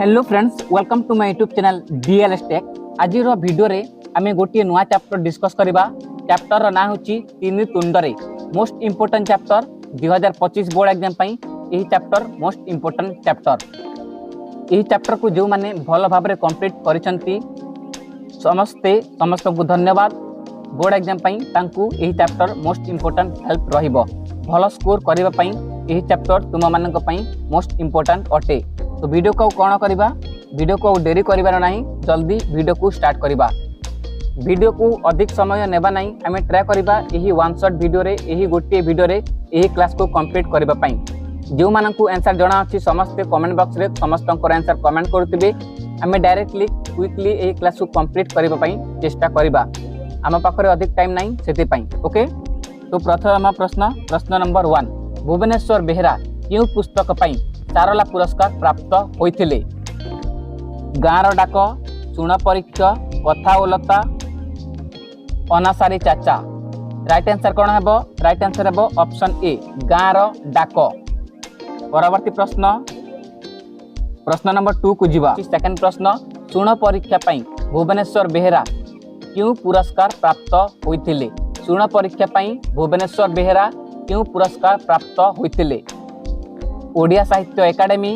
Hello friends, welcome to my YouTube channel DLS tech. आज video रे आमे गोटे नुआ चैप्टर डिस्कस करबा। चैप्टर ना होची तीन तुंडरे most important chapter 2025 board exam पई। एही चैप्टर मोस्ट इंपोर्टेंट चैप्टर। एही चैप्टर को जो माने भल भाव रे कंप्लीट करिसंती समस्त को धन्यवाद। बोर्ड एग्जाम पई तांकू एही चैप्टर मोस्ट इंपोर्टेंट हेल्प रहिबो। भल स्कोर करबा पई एही चैप्टर तुम मानक पई मोस्ट इंपोर्टेंट अटे। तो वीडियो को कौन करवा, वीडियो को डेरी करिवार नहीं, जल्दी वीडियो को स्टार्ट करवा। वीडियो को अधिक समय नेबा नहीं, आमे ट्राई करवा यही वन शॉट वीडियो रे, यही गोटे वीडियो रे यही क्लास को कंप्लीट करबा पई। जो मानकू आंसर जणा अछि समस्त कमेंट बॉक्स रे समस्त आंसर कमेंट करथिबे। आमे डायरेक्टली क्विकली यही क्लास को कंप्लीट करबा पई चेष्टा करबा। आम पाखरे अधिक टाइम नहीं सेति पई। ओके, तो प्रथम प्रश्न नंबर 1, भुवनेश्वर बेहेरा क्यों पुस्तक पई सारला पुरस्कार प्राप्त होइथिले? गाँर डाक, सुण परीक्षा, कथा ओलता, अनासारी चाचा। राइट आंसर कौन हेबो? राइट आंसर हेबो ऑप्शन ए, गाँर डाक। परवर्ती प्रश्न नंबर 2 को जीवा। सेकंड प्रश्न, सुण परीक्षा पई भुवनेश्वर बेहेरा क्यों पुरस्कार प्राप्त होइथिले? सुण परीक्षा पई भुवनेश्वर बेहेरा क्यों पुरस्कार प्राप्त होइथिले? ओडिया साहित्य एकाडेमी,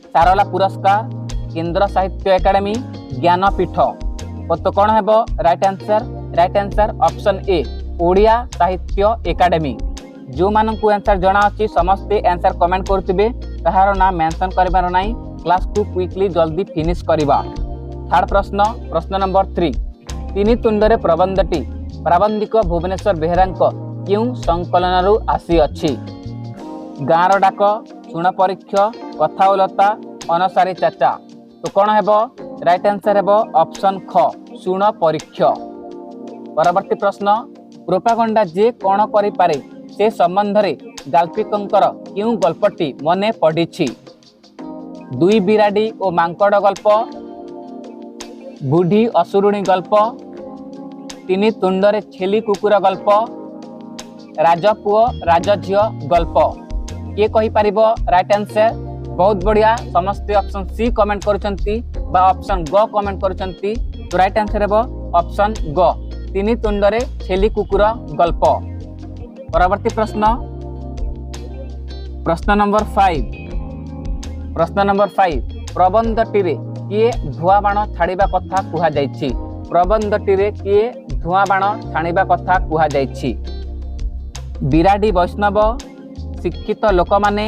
सारला पुरस्कार, केंद्र साहित्य एकाडेमी, ज्ञानपीठ। तो कौन है right answer? Right answer option A, Odia साहित्य एकाडेमी। जो मानकू आंसर जणा अछि समस्ते आंसर कमेंट करथिबे, तहार ना मेंशन करबार नाही। क्लास को क्विकली जल्दी फिनिश करबा। थर्ड प्रश्न नंबर 3, तीन तुंडरे प्रबंधटी प्राबंधिक भुवनेश्वर बेहेरांक क्यों संकलनरू आसी अछि? गाँर डाक, सुण परीक्षा, कथा ओलता, अनसारी चाचा। तो कौन है राइट आंसर है ऑप्शन ख, सुण परीक्षा। परवर्ती प्रश्न, प्रोपागंडा जे कौन करि पारे से संबंध रे गाल्पिकंकर क्यों गल्पटी मने पड़िछि? दुई बिराडी और मांकड़ गल्प, बुढ़ी असुरुणी गल्प, तीन तुंडरे छेली कुकुर गल्प, राजपुओ राजझियो गल्प। ये कहि पारिबो राइट आंसर? बहुत बढ़िया, समस्त ऑप्शन सी कमेंट करूछंती बा ऑप्शन ग कमेंट करूछंती। तो राइट आंसर हेबो ऑप्शन ग, तीन तुंडरे छेली कुकुर गल्प। परवर्ती प्रश्न नंबर 5, प्रबंधटी रे किए धुआं बाण छाड़िबा कथा कुहा जायछि? प्रबंधटी रे किए धुआं बाण छाड़िबा कथा कुहा जायछि? बिराडी वैष्णव, शिक्षित लोक माने,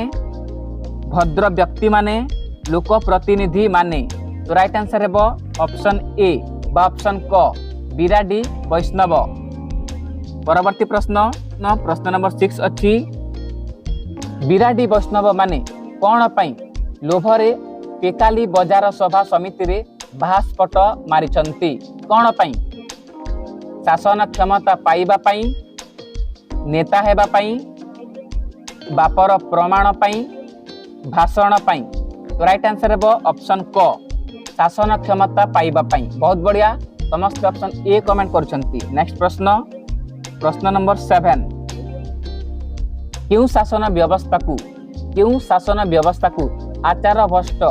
भद्र व्यक्ति माने, लोक प्रतिनिधि माने। तो राइट आंसर हेबो ऑप्शन ए बा ऑप्शन क, बिराडी वैष्णव। परवर्ती प्रश्न नंबर 6 अछि, बिराडी वैष्णव माने कोन पई लोभरे पेकाली बजार सभा समिति रे बाहास्पट मारिचंती? कोन पई? शासन क्षमता पाइबा पई, नेता हेबा पई, बापर प्रमाण पई, भाषण पई। तो राइट आंसर हेबो ऑप्शन क, शासन क्षमता पाइबा पई। बहुत बढ़िया, समस्त ऑप्शन ए कमेंट करछंती। नेक्स्ट प्रश्न नंबर 7, क्यों शासन व्यवस्था को आचार भ्रष्ट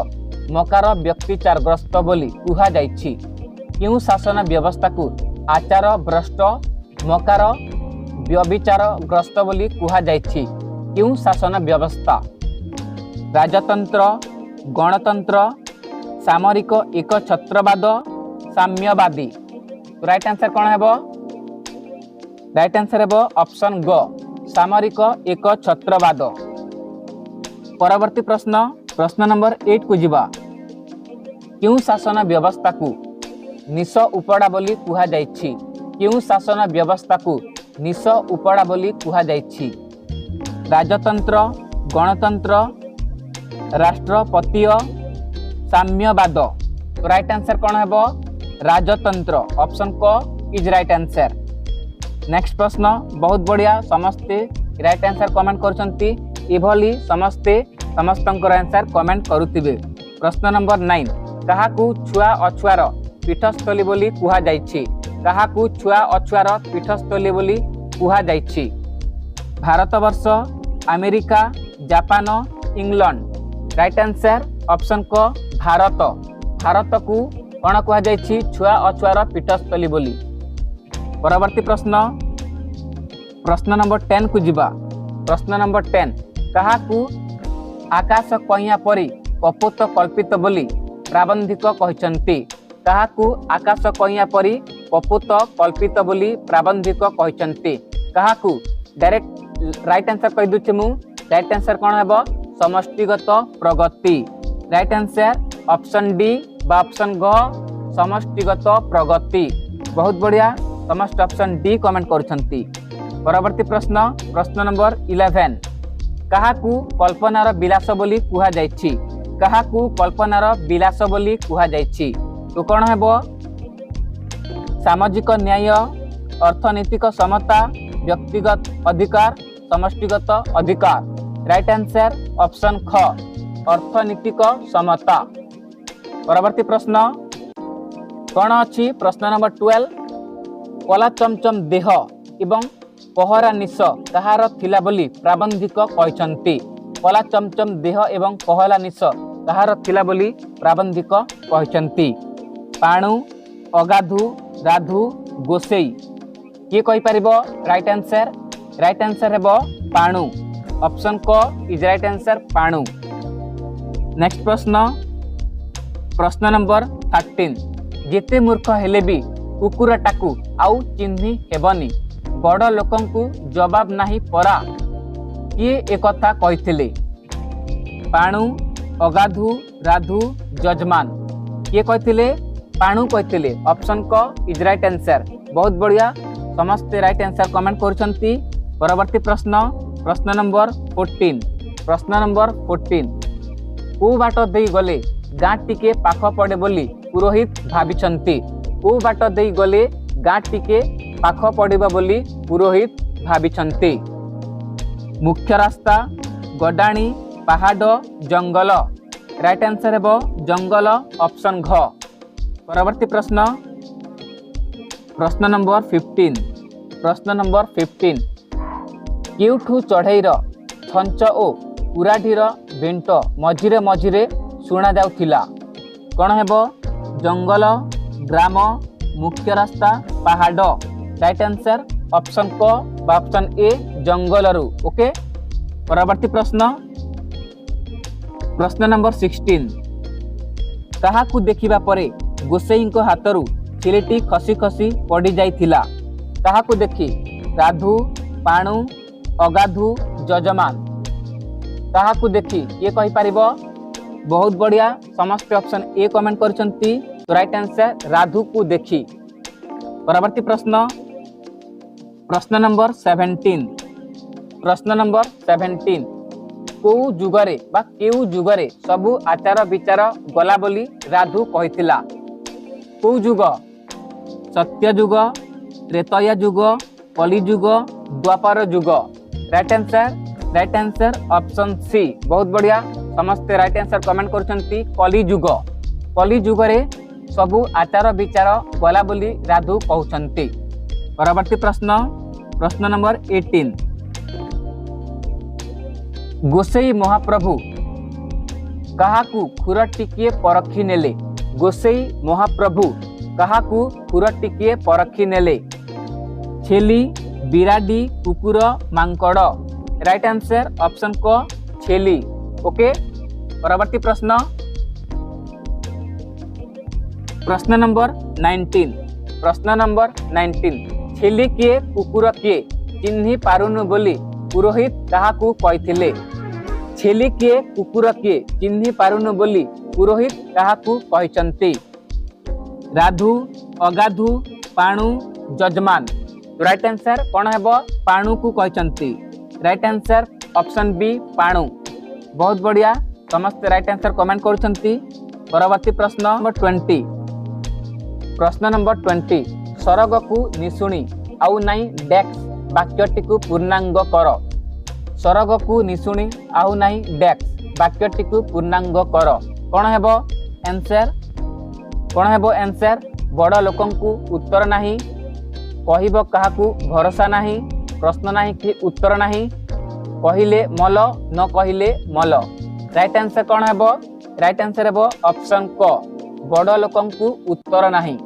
मकार व्यक्तिचारग्रस्त बोली कुहा जायछि? क्यों शासन व्यवस्था को आचार भ्रष्ट मकार व्यभिचारग्रस्त बोली कुहा जायछि? क्यों शासन व्यवस्था? राजतंत्र, गणतंत्र, सामरिक एक छत्रवाद, साम्यवादी। राइट आंसर कौन है? राइट आंसर है ऑप्शन ग, सामरिक एक छत्रवाद। परवर्ती प्रश्न नंबर 8 को जीवा। क्यों शासन व्यवस्था को निश उपड़ा बोली कुहा जायछि? क्यों शासन व्यवस्था को निश उपड़ा बोली कुहा जायछि? राजतंत्र, गणतंत्र, राष्ट्रपतीय, साम्यवाद। तो राइट आंसर कौन है? राजतंत्र, ऑप्शन क इज राइट आंसर। नेक्स्ट प्रश्न, बहुत बढ़िया, समस्ते राइट आंसर कमेंट करछंती। एभली समस्ते समस्तंकर आंसर कमेंट करुथिबे। प्रश्न नंबर 9, काहाकू छुआ अछुआर पीठस्थली बोली कुहा जायछि? काहाकू छुआ अछुआर पीठस्थली बोली कुहा जायछि? Bharatvarsha, America, Japan, England. Right answer option को भारत भारत को कौन कह जाइछि छुआ अछुआर पीठस्थली बोली। परवर्ती प्रश्न प्रश्न नंबर 10 को जीवा। प्रश्न नंबर 10 कहा को आकाश कइया परी कपोत कल्पित बोली प्राबंधिक कहचंती। कहा को आकाश कइया परी कपोत कल्पित बोली प्राबंधिक कहचंती। कहा को डायरेक्ट राइट आंसर कहि दुछि मु। राइट आंसर कौन हेबो समष्टिगत प्रगति। राइट आंसर ऑप्शन डी बा ऑप्शन ग समष्टिगत प्रगति। बहुत बढ़िया समस्त ऑप्शन डी कमेंट करूछंती। परवर्ती प्रश्न प्रश्न नंबर 11 कहा को कल्पनार विलास बोली कुहा जाइछि। कहा को कल्पनार विलास बोली कुहा जाइछि। तो कौन हेबो सामाजिक न्याय अर्थनैतिक समता व्यक्तिगत अधिकार समष्टिगत अधिकार। राइट आंसर ऑप्शन ख अर्थनैतिक समता। परवर्ती प्रश्न कौन अछि प्रश्न नंबर 12 कला चमचम देह एवं पहरा निश कहार थिला बोली प्राबंधिक कहचंती। कला चमचम देह एवं पहला निश कहार थिला बोली प्राबंधिक कहचंती। पाणु अगाधु राधु गोसेई किए कहि परिबो। राइट आंसर हेबो पाणु। ऑप्शन क इज राइट आंसर पाणु। नेक्स्ट प्रश्न प्रश्न नंबर 13 जेते मूर्ख हेले भी कुकुरटाकू आउ चिन्ही हेबनी बड़ लोकंकु जवाब नाही परा किए एकथा कहिथिले। पाणु अगाधु राधु जजमान किए कहिथिले पाणु कहिथिले। ऑप्शन क इज राइट आंसर। बहुत बढ़िया समस्त राइट आंसर कमेंट करूछंती। परवर्ती प्रश्न प्रश्न नंबर 14 प्रश्न नंबर 14 को बाट देई गले गाँ टिके पाख पड़े बोली पुरोहित भाविछंती। को बाट देई गले गाँ टिके पाख पड़िबा बोली पुरोहित भाविछंती। मुख्य रास्ता गडाणी पहाड़ जंगल। राइट आंसर हेबो जंगल ऑप्शन घ। परवर्ती प्रश्न प्रश्न नंबर 15 प्रश्न नंबर 15 केउठू चढ़ईर छंच ओ पुराढ़ीर बेंट मझिरे मझिरे सुना जाउथिला। कौन हेबो जंगल ग्राम मुख्य रास्ता पहाड़। राइट आंसर ऑप्शन क बा ऑप्शन ए जंगलरू। ओके परवर्ती प्रश्न प्रश्न नंबर 16 कहा को देखिबा परे गोसेई को हाथरू छिलेटी खसी खसी पड़ी जाइथिला। कहा को देखि राधु पाणु अगाधु जजमान। कहा को देखि ये कहि परिबो। बहुत बढ़िया समस्त ऑप्शन ए कमेंट करछंती। तो राइट आंसर राधु को देखी। परवर्ती प्रश्न प्रश्न नंबर 17 प्रश्न नंबर 17 को जुगरे बा केउ जुगरे सबु आचार विचार गला बोली राधु कहिथिला। को जुग सत्य जुग त्रेतया जुग कली जुग द्वापर जुग। Right answer option C. बहुत बढ़िया समस्त राइट आंसर कमेंट करछंती कली जुग। कली जुगरे सबु आचार विचार गला बोली राधु कहउछंती। परवर्ती प्रश्न प्रश्न नंबर 18 गोसेई महाप्रभु काहाकू खुर टिकिए परखी नेले। गोसेई महाप्रभु काहाकू खुर टिकिए परखी नेले। छेली बिराडी कुकुर मांकड़। राइट आंसर ऑप्शन को छेली। ओके परवर्ती प्रश्न प्रश्न नंबर 19 प्रश्न नंबर 19 छेली किए कुकुर किए चिन्ही पारुनु बोली पुरोहित काहाकू कहिथिले। छेली किए कुकुर किए चिन्ही पारुनु बोली पुरोहित काहाकू कहिचंती। राधु अगाधु पाणु जजमान। राइट आंसर कौन हेबो पाणु को कहिचंती। राइट आंसर ऑप्शन बी पाणु। बहुत बढ़िया समस्त राइट आंसर कमेंट करूछंती। परवर्ती प्रश्न नंबर 20 प्रश्न नंबर 20 सरग को निशुणी आउ नाई डेक्स वाक्यटी को पूर्णांग कर। सरग को निशुणी आउ नाई डेक्स वाक्यटी को पूर्णांग कर। कौन हेबो आंसर बड़ लोकंकु उत्तर नाही कहब काहाकू भरोसा नाही प्रश्न नाही कि उत्तर नाही कहले मल न कहले मल। राइट आंसर कौन हेबो राइट आंसर हेबो ऑप्शन क बड़ लोकंकु उत्तर नाही।